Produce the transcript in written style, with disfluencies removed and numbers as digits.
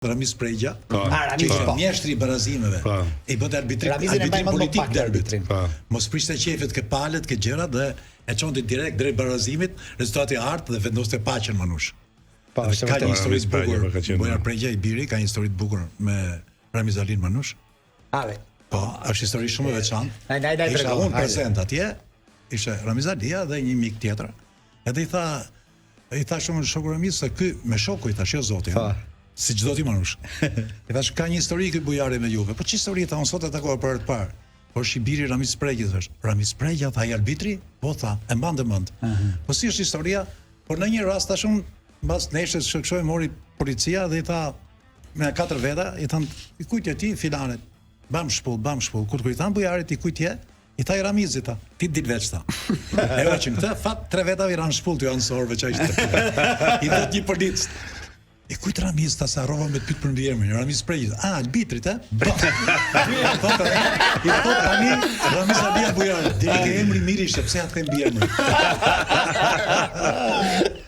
Ramis Pregja, Ramis, po. mjeshtri i barazimeve. I bëte arbitrim politik derbit. Mos prishte qefet ke palet, ke gjëra dhe e çonte direkt drejt barazimit, rezultati i hartë dhe vendoste paqen manush. Ka një histori të bukur. Bojar Pregja i biri ka një histori të bukur me Ramiz Alin Manush. Po, është histori shumë e veçantë. Isha unë prezent atje, ishte Ramiz Alia dhe një mik tjetër. Edhe i tha shumë shoku Ramiz se ky me shoku i thash jo zoti. Si çdo ti Manush. I thash ka një histori ky bujari me juve. Po ç'histori ta unë sot e takova për herë të parë. Po shi biri Ramiz Pregja thash. Ramiz Pregja tha i arbitri? Po tha, e mbante mend. Po si është historia? Po në një rast tash unë mbas neshës shkoj mori policia dhe i tha me 4 veta, i than i kujt je ti filanet. Bam shpull. Kur i than bujarit i kujt je? I tha i Ramizit ta. Ti dit veç ta. E hoqim këtë, fat 3 veta i ran shpull ty ansorëve çaj. I thot një polic. E kujt Ramiz ta sa rrova me të pyet për mbiemrin. Ramiz Pregja. Arbitrit, e? I thot tani Ramiz Alia bujar. Deri ke emri mirë ishte, pse ja të kem mbiemrin.